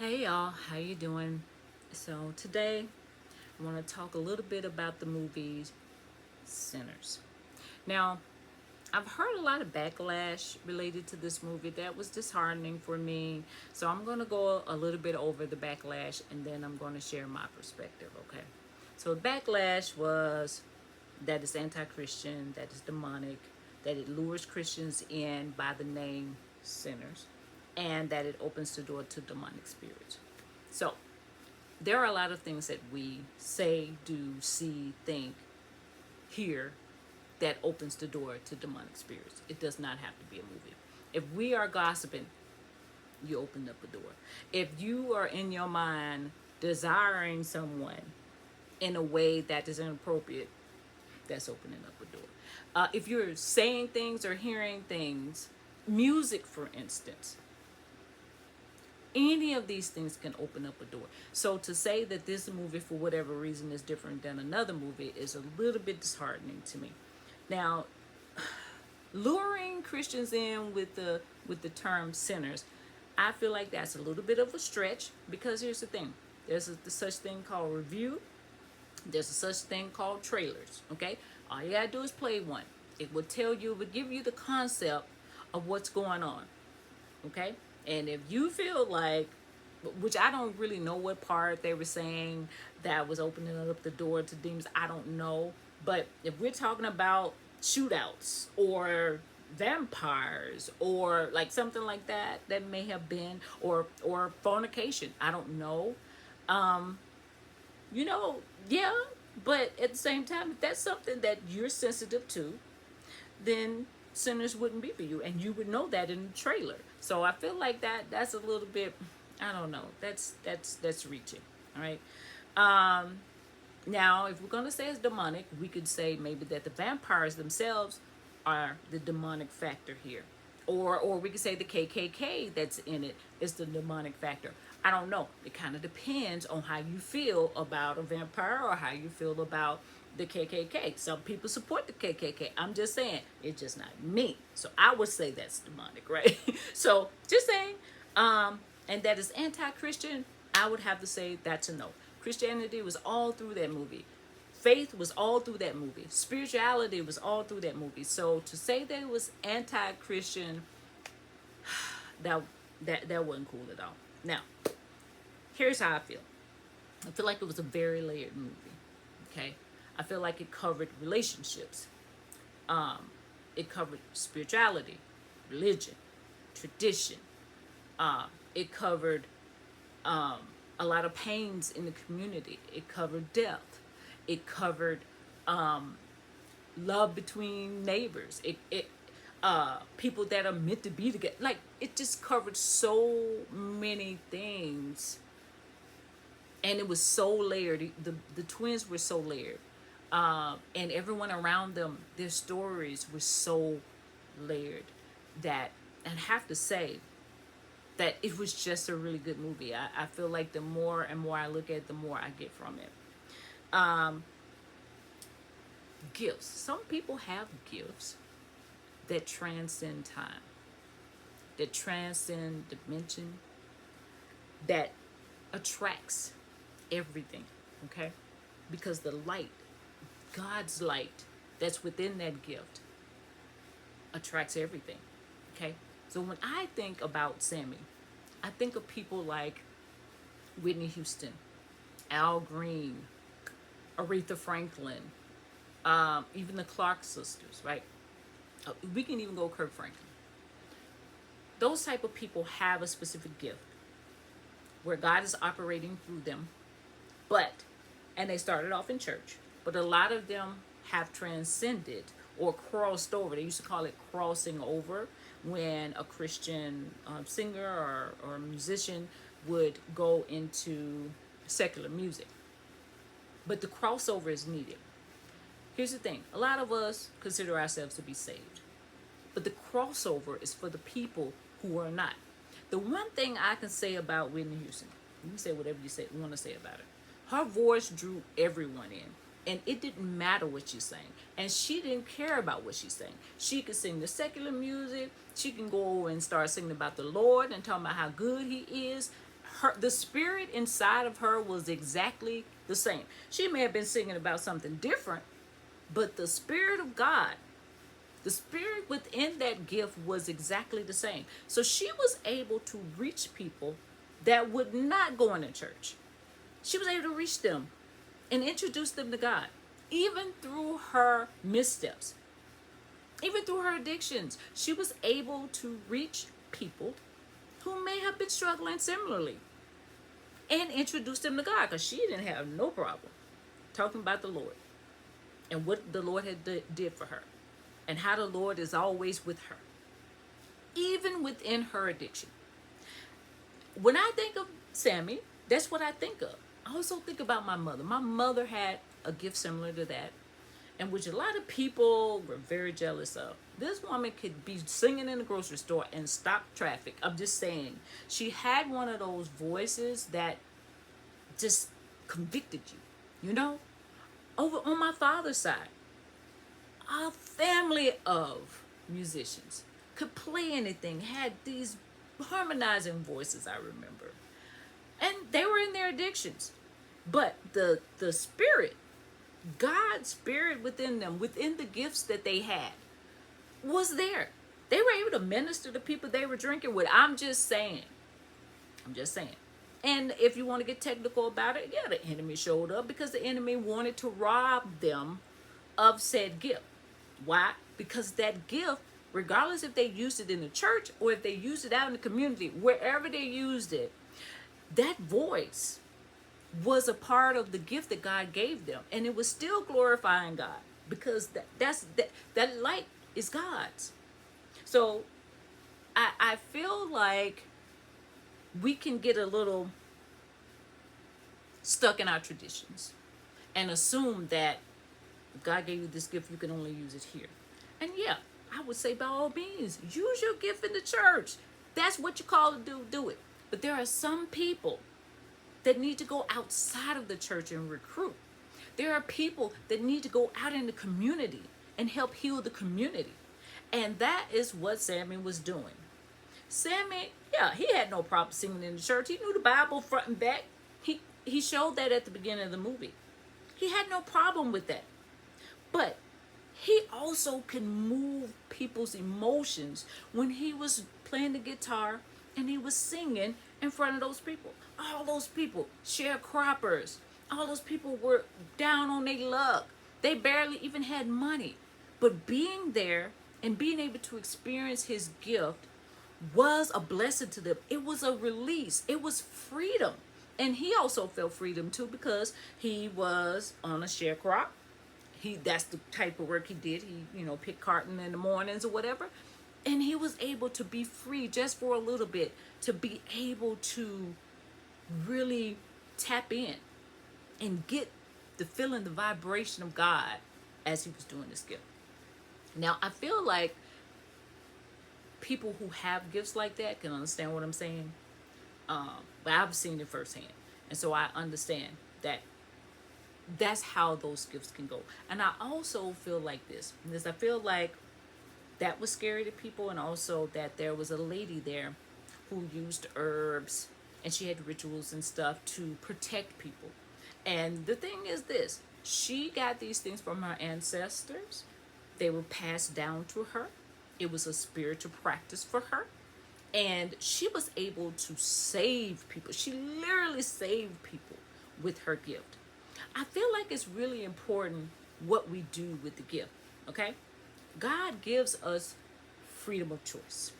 Hey y'all, how you doing? So today I want to talk a little bit about the movie Sinners. Now, I've heard a lot of backlash related to this movie that was disheartening for me. So I'm going to go a little bit over the backlash and then I'm going to share my perspective, okay? So the backlash was that it's anti-Christian, that it's demonic, that it lures Christians in by the name sinners, and that it opens the door to demonic spirits. So there are a lot of things that we say, do, see, think, hear that opens the door to demonic spirits. It does not have to be a movie. If we are gossiping, you open up a door. If you are in your mind desiring someone in a way that is inappropriate, that's opening up a door. If you're saying things or hearing things, music for instance, any of these things can open up a door. So to say that this movie for whatever reason is different than another movie is a little bit disheartening to me. Now, luring Christians in with the term sinners, I feel like that's a little bit of a stretch because here's the thing. There's such thing called review. There's a such thing called trailers, okay? All you gotta do is play one. It will tell you, it will give you the concept of what's going on, okay? And if you feel like, which I don't really know what part they were saying that was opening up the door to demons, I don't know. But if we're talking about shootouts or vampires or like something like that that may have been or fornication, I don't know. Um, you know, yeah, but at the same time, if that's something that you're sensitive to, then Sinners wouldn't be for you, and you would know that in the trailer. So I feel like that's a little bit, I don't know, that's reaching. All right. Um, Now, if we're gonna say it's demonic, we could say maybe that the vampires themselves are the demonic factor here, or we could say the KKK that's in it is the demonic factor. I don't know. It kind of depends on how you feel about a vampire or how you feel about the KKK. Some people support the KKK. I'm just saying it's just not me. So I would say that's demonic, right? So just saying. And that is anti-Christian. I would have to say that's a no. Christianity was all through that movie. Faith was all through that movie. Spirituality was all through that movie. So to say that it was anti-Christian, that that wasn't cool at all. Now, here's how I feel. I feel like it was a very layered movie. Okay, I feel like it covered relationships. It covered spirituality, religion, tradition. It covered a lot of pains in the community. It covered death. It covered love between neighbors. It people that are meant to be together. Like it just covered so many things, and it was so layered. The twins were so layered, and everyone around them, their stories were so layered that I have to say that it was just a really good movie. I feel like the more and more I look at it, the more I get from it. Um, Gifts. Some people have gifts that transcend time, that transcend dimension, that attracts everything, okay? Because the light, God's light that's within that gift attracts everything, okay? So when I think about Sammy, I think of people like Whitney Houston, Al Green, Aretha Franklin, even the Clark sisters, right? We can even go Kirk Franklin. Those type of people have a specific gift where God is operating through them, but, and they started off in church, but a lot of them have transcended or crossed over. They used to call it crossing over when a Christian singer or musician would go into secular music. But the crossover is needed. Here's the thing, a lot of us consider ourselves to be saved, but the crossover is for the people who are not. The one thing I can say about Whitney Houston, you can say whatever you want to say about her. Her voice drew everyone in, and it didn't matter what she's saying, and she didn't care about what she's saying. She could sing the secular music. She can go and start singing about the Lord and talking about how good He is. the spirit inside of her was exactly the same. She may have been singing about something different, but the Spirit of God, the spirit within that gift was exactly the same. So she was able to reach people that would not go into church. She was able to reach them and introduce them to God, even through her missteps, even through her addictions. She was able to reach people who may have been struggling similarly and introduce them to God, because she didn't have no problem talking about the Lord and what the Lord had did for her and how the Lord is always with her, even within her addiction. When I think of Sammy, that's what I think of. I also think about my mother. My mother had a gift similar to that, and which a lot of people were very jealous of. This woman could be singing in the grocery store and stop traffic. I'm just saying, she had one of those voices that just convicted you, you know? Over on my father's side, a family of musicians could play anything, had these harmonizing voices, I remember. And they were in their addictions. But the spirit, God's spirit within them, within the gifts that they had, was there. They were able to minister to people they were drinking with. I'm just saying. And if you want to get technical about it, yeah, the enemy showed up because the enemy wanted to rob them of said gift. Why? Because that gift, regardless if they used it in the church or if they used it out in the community, wherever they used it, that voice was a part of the gift that God gave them, and it was still glorifying God, because that light is God's. So I feel like we can get a little stuck in our traditions and assume that if God gave you this gift, you can only use it here. And yeah, I would say by all means, use your gift in the church. That's what you call to do it. But there are some people that need to go outside of the church and recruit. There are people that need to go out in the community and help heal the community. And that is what Sammy was doing. Sammy, yeah, he had no problem singing in the church. He knew the Bible front and back. He showed that at the beginning of the movie. He had no problem with that. But he also can move people's emotions when he was playing the guitar and he was singing in front of those people. All those people, sharecroppers, all those people were down on their luck. They barely even had money. But being there and being able to experience his gift was a blessing to them. It was a release. It was freedom. And he also felt freedom too, because he was on a sharecrop. That's the type of work he did. He, picked cotton in the mornings or whatever. And he was able to be free just for a little bit, to be able to really tap in and get the feeling, the vibration of God as he was doing this gift. Now, I feel like people who have gifts like that can understand what I'm saying. But I've seen it firsthand. And so I understand that that's how those gifts can go. And I also feel like this, because I feel like that was scary to people, and also that there was a lady there who used herbs and she had rituals and stuff to protect people. And the thing is this, she got these things from her ancestors. They were passed down to her. It was a spiritual practice for her. And she was able to save people. She literally saved people with her gift. I feel like it's really important what we do with the gift, okay? God gives us freedom of choice.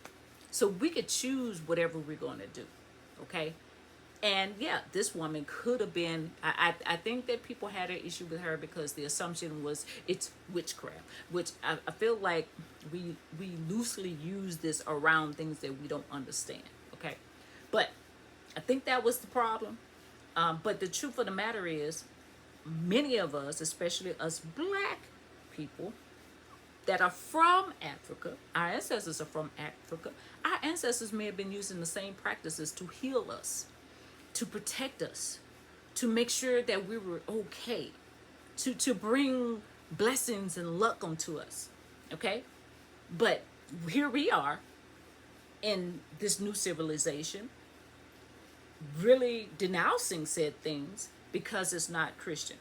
So we could choose whatever we're going to do, okay? And yeah, this woman could have been, I think that people had an issue with her because the assumption was it's witchcraft, which I feel like we loosely use this around things that we don't understand, okay? But I think that was the problem. But the truth of the matter is, many of us, especially us black people that are from Africa, our ancestors are from Africa, our ancestors may have been using the same practices to heal us, to protect us, to make sure that we were okay, to bring blessings and luck onto us, okay? But here we are in this new civilization. really denouncing said things because it's not Christian.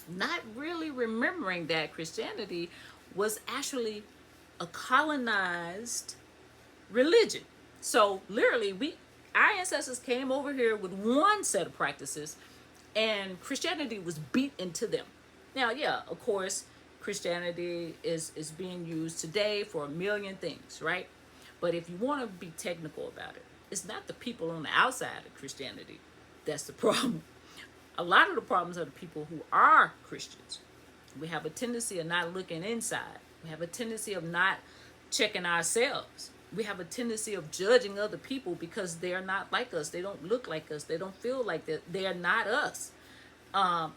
Not really remembering that Christianity was actually a colonized religion. So literally, our ancestors came over here with one set of practices, and Christianity was beat into them. Now, yeah, of course, Christianity is being used today for a million things, right? But if you want to be technical about it, it's not the people on the outside of Christianity that's the problem. A lot of the problems are the people who are Christians. We have a tendency of not looking inside. We have a tendency of not checking ourselves. We have a tendency of judging other people because they're not like us. They don't look like us. They don't feel like that. They are not us. Um,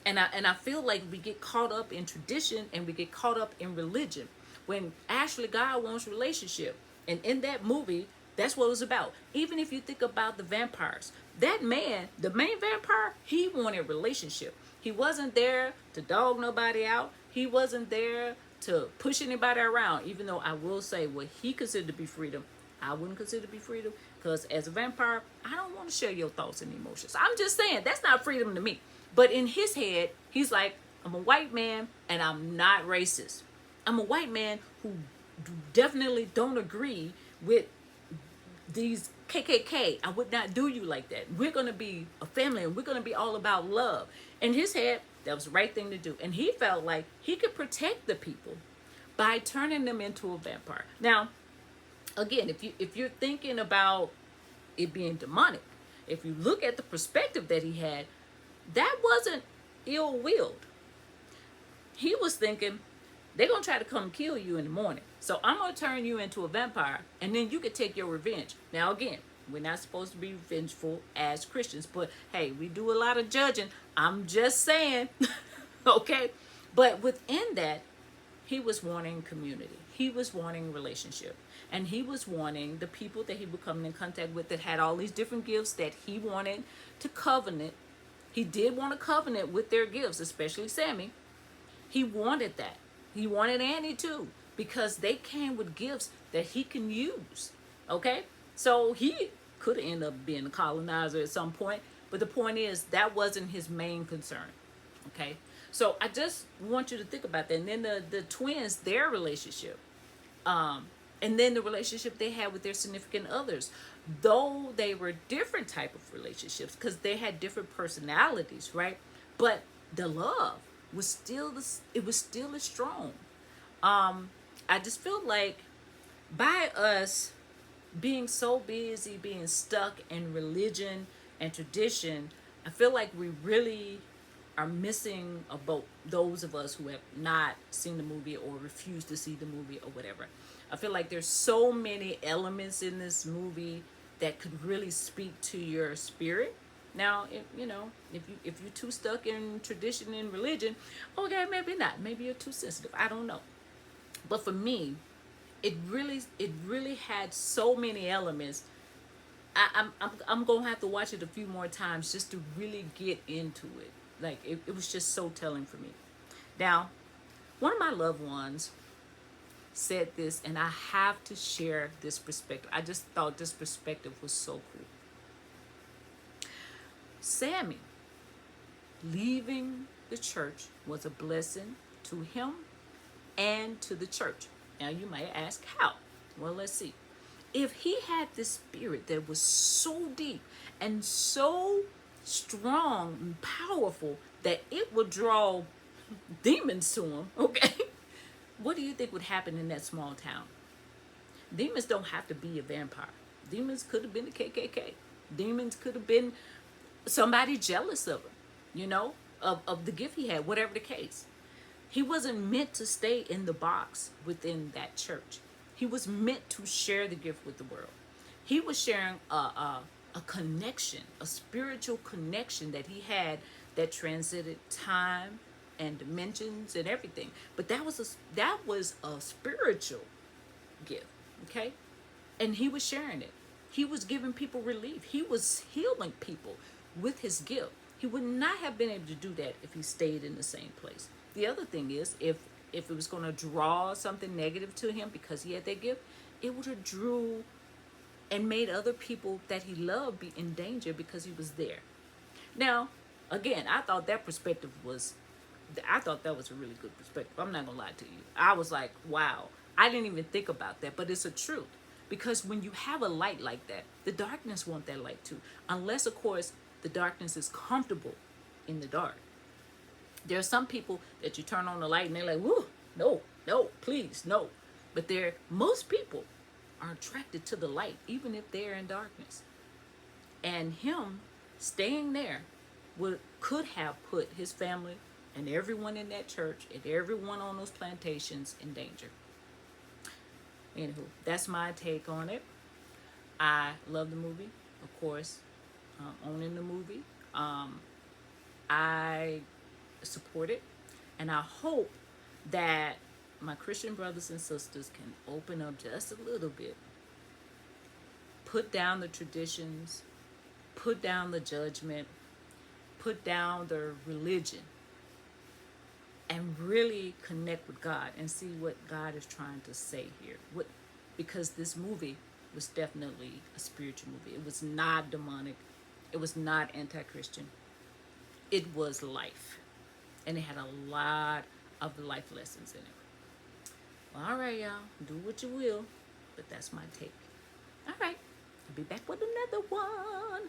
and I feel like we get caught up in tradition and we get caught up in religion when actually God wants relationship. And in that movie, that's what it was about. Even if you think about the vampires, that man, the main vampire, he wanted relationship. He wasn't there to dog nobody out. He wasn't there to push anybody around. Even though I will say what he considered to be freedom, I wouldn't consider to be freedom, because as a vampire, I don't want to share your thoughts and emotions. I'm just saying that's not freedom to me. But in his head, he's like, I'm a white man and I'm not racist. I'm a white man who definitely don't agree with these KKK. I would not do you like that. We're going to be a family and we're going to be all about love. In his head, that was the right thing to do. And he felt like he could protect the people by turning them into a vampire. Now, again, if you're thinking about it being demonic, if you look at the perspective that he had, that wasn't ill-willed. He was thinking, they're going to try to come kill you in the morning. So I'm going to turn you into a vampire, and then you can take your revenge. Now, again, we're not supposed to be vengeful as Christians, but hey, we do a lot of judging. I'm just saying, okay? But within that, he was wanting community. He was wanting relationship. And he was wanting the people that he would come in contact with that had all these different gifts that he wanted to covenant. He did want a covenant with their gifts, especially Sammy. He wanted that. He wanted Annie too, because they came with gifts that he can use. Okay? So he could end up being a colonizer at some point, but the point is that wasn't his main concern. Okay? So I just want you to think about that. And then the twins, their relationship. And then the relationship they had with their significant others, though they were different type of relationships because they had different personalities, right? But the love was still it was still as strong. I just feel like by us being so busy being stuck in religion and tradition, I feel like we really are missing a boat, those of us who have not seen the movie or refuse to see the movie or whatever. I feel like there's so many elements in this movie that could really speak to your spirit. Now, if you're too stuck in tradition and religion, okay, maybe not. Maybe you're too sensitive. I don't know. But for me, it really had so many elements. I'm gonna have to watch it a few more times just to really get into it. Like it was just so telling for me. Now, one of my loved ones said this, and I have to share this perspective. I just thought this perspective was so cool. Sammy leaving the church was a blessing to him and to the church. Now you might ask how. Well, let's see. If he had this spirit that was so deep and so strong and powerful that it would draw demons to him, okay? What do you think would happen in that small town? Demons don't have to be a vampire. Demons could have been the KKK. Demons could have been somebody jealous of him, of the gift he had, whatever the case. He wasn't meant to stay in the box within that church. He was meant to share the gift with the world. He was sharing a connection, a spiritual connection that he had that transcended time and dimensions and everything. But that was a spiritual gift, okay? And he was sharing it. He was giving people relief. He was healing people with his gift. He would not have been able to do that if he stayed in the same place. The other thing is, if it was going to draw something negative to him because he had that gift, it would have drew and made other people that he loved be in danger because he was there. Now, again, I thought that was a really good perspective. I'm not gonna lie to you. I was like, wow, I didn't even think about that, but it's a truth. Because when you have a light like that, the darkness want that light too. Unless, of course, the darkness is comfortable in the dark. There are some people that you turn on the light and they're like, whoo, no, no, please, no. But most people are attracted to the light, even if they're in darkness. And him staying there could have put his family and everyone in that church and everyone on those plantations in danger. Anywho, that's my take on it. I love the movie, of course. Owning the movie, I support it, and I hope that my Christian brothers and sisters can open up just a little bit, put down the traditions, put down the judgment, put down the religion, and really connect with God and see what God is trying to say here. Because this movie was definitely a spiritual movie. It was not demonic. It was not anti-Christian. It was life. And it had a lot of life lessons in it. Well, all right, y'all. Do what you will. But that's my take. All right. I'll be back with another one.